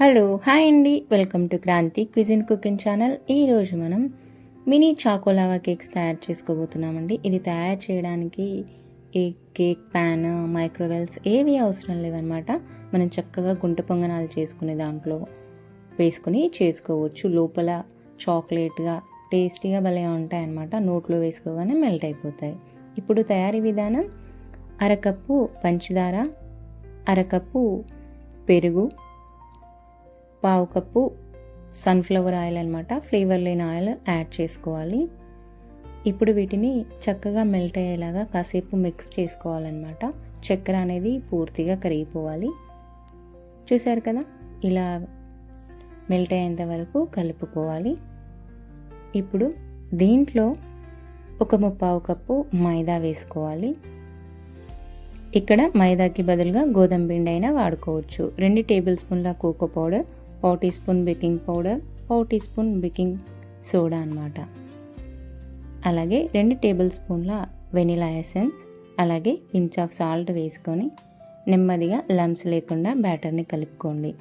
Hello hi అండి, welcome to Kranti cuisine cooking channel. ఈరోజు మనం మినీ చాకోలావా కేక్స్ తయారు చేసుకోబోతున్నామండి. ఇది తయారు చేయడానికి ఈ కేక్ ప్యాన్, మైక్రోవేవ్స్ ఏవి అవసరం లేవన్నమాట. మనం చక్కగా గుంట పొంగనాలు చేసుకునే దాంట్లో వేసుకుని చేసుకోవచ్చు. లోపల చాక్లెట్గా టేస్టీగా భలే ఉంటాయన్నమాట. నోట్లో వేసుకోగానే మెల్ట్ అయిపోతాయి. ఇప్పుడు తయారీ విధానం: అరకప్పు పంచదార, అరకప్పు పెరుగు, పావు కప్పు సన్ఫ్లవర్ ఆయిల్ అనమాట, ఫ్లేవర్ లేని ఆయిల్ యాడ్ చేసుకోవాలి. ఇప్పుడు వీటిని చక్కగా మెల్ట్ అయ్యేలాగా కాసేపు మిక్స్ చేసుకోవాలన్నమాట. చక్కెర అనేది పూర్తిగా కరిగిపోవాలి. చూసారు కదా, ఇలా మెల్ట్ అయ్యేంత వరకు కలుపుకోవాలి. ఇప్పుడు దీంట్లో ఒక ముప్పావు కప్పు మైదా వేసుకోవాలి. ఇక్కడ మైదాకి బదులుగా గోధుమ పిండి అయినా వాడుకోవచ్చు. 2 టేబుల్ స్పూన్ల cocoa powder, 1 teaspoon baking powder, 1 teaspoon baking soda అనమాట. అలాగే 2 టేబుల్ స్పూన్ల వెనిలా ఎసెన్స్, అలాగే పించ్ ఆఫ్ సాల్ట్ వేసుకొని నెమ్మదిగా లంప్స్ లేకుండా బ్యాటర్ని కలుపుకోండి.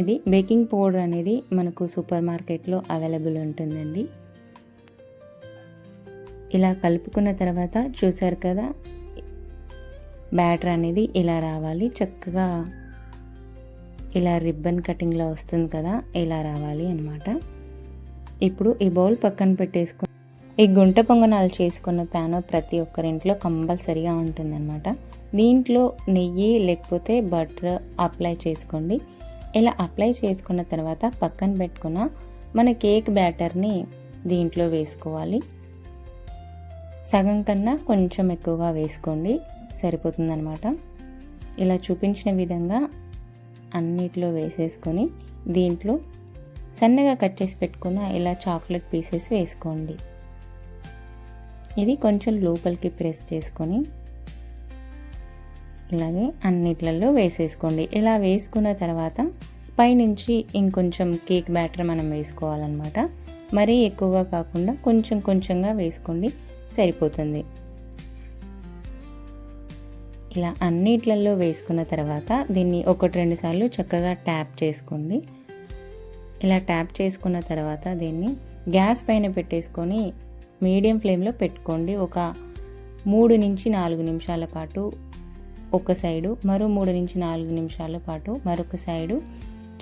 ఇది బేకింగ్ పౌడర్ అనేది మనకు సూపర్ మార్కెట్లో అవైలబుల్ ఉంటుందండి. ఇలా కలుపుకున్న తర్వాత చూసారు కదా, బ్యాటర్ అనేది ఇలా రావాలి. చక్కగా ఇలా రిబ్బన్ కటింగ్లో వస్తుంది కదా, ఇలా రావాలి అన్నమాట. ఇప్పుడు ఈ బౌల్ పక్కన పెట్టేసుకుని ఈ గుంట పొంగనాలు చేసుకున్న ప్యాన్ ప్రతి ఒక్కరింట్లో కంపల్సరీగా ఉంటుందన్నమాట. దీంట్లో నెయ్యి లేకపోతే బటర్ అప్లై చేసుకోండి. ఇలా అప్లై చేసుకున్న తర్వాత పక్కన పెట్టుకున్న మన కేక్ బ్యాటర్ని దీంట్లో వేసుకోవాలి. సగం కన్నా కొంచెం ఎక్కువగా వేసుకోండి, సరిపోతుందన్నమాట. ఇలా చూపించిన విధంగా అన్నిట్లో వేసేసుకొని దీంట్లో సన్నగా కట్ చేసి పెట్టుకున్న ఇలా చాక్లెట్ పీసెస్ వేసుకోండి. ఇది కొంచెం లోపలికి ప్రెస్ చేసుకొని ఇలాగే అన్నిట్లలో వేసేసుకోండి. ఇలా వేసుకున్న తర్వాత పైనుంచి ఇంకొంచెం కేక్ బ్యాటర్ మనం వేసుకోవాలన్నమాట. మరీ ఎక్కువగా కాకుండా కొంచెం కొంచెంగా వేసుకోండి, సరిపోతుంది. ఇలా అన్నిట్లలో వేసుకున్న తర్వాత దీన్ని 1-2 సార్లు చక్కగా ట్యాప్ చేసుకోండి. ఇలా ట్యాప్ చేసుకున్న తర్వాత దీన్ని గ్యాస్ పైన పెట్టేసుకొని మీడియం ఫ్లేమ్లో పెట్టుకోండి. ఒక 3 నుంచి 4 నిమిషాల పాటు ఒక సైడు, మరో 3 నుంచి 4 నిమిషాల పాటు మరొక సైడు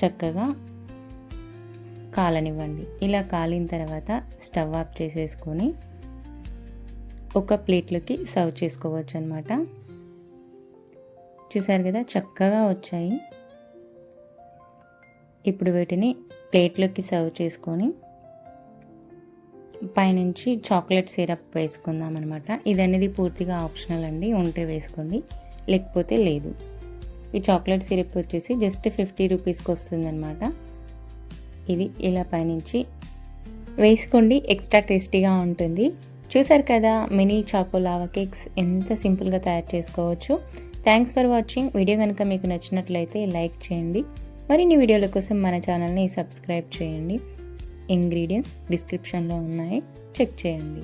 చక్కగా కాలనివ్వండి. ఇలా కాలిన తర్వాత స్టవ్ ఆఫ్ చేసేసుకొని ఒక ప్లేట్లోకి సర్వ్ చేసుకోవచ్చు అన్నమాట. చూసారు కదా, చక్కగా వచ్చాయి. ఇప్పుడు వీటిని ప్లేట్లోకి సర్వ్ చేసుకొని పైనుంచి చాక్లెట్ సిరప్ వేసుకుందాం అనమాట. ఇది అనేది పూర్తిగా ఆప్షనల్ అండి, ఉంటే వేసుకోండి, లేకపోతే లేదు. ఈ చాక్లెట్ సిరప్ వచ్చేసి జస్ట్ 50 రూపీస్కి వస్తుందన్నమాట. ఇది ఇలా పైనుంచి వేసుకోండి, ఎక్స్ట్రా టేస్టీగా ఉంటుంది. చూసారు కదా, మినీ చాకోలావా కేక్స్ ఎంత సింపుల్గా తయారు చేసుకోవచ్చు. Thanks for watching. వీడియో కనుక మీకు నచ్చినట్లయితే లైక్ చేయండి. మరిన్ని వీడియోల కోసం మన ఛానల్ని సబ్స్క్రైబ్ చేయండి. ఇంగ్రీడియంట్స్ డిస్క్రిప్షన్లో ఉన్నాయి, చెక్ చేయండి.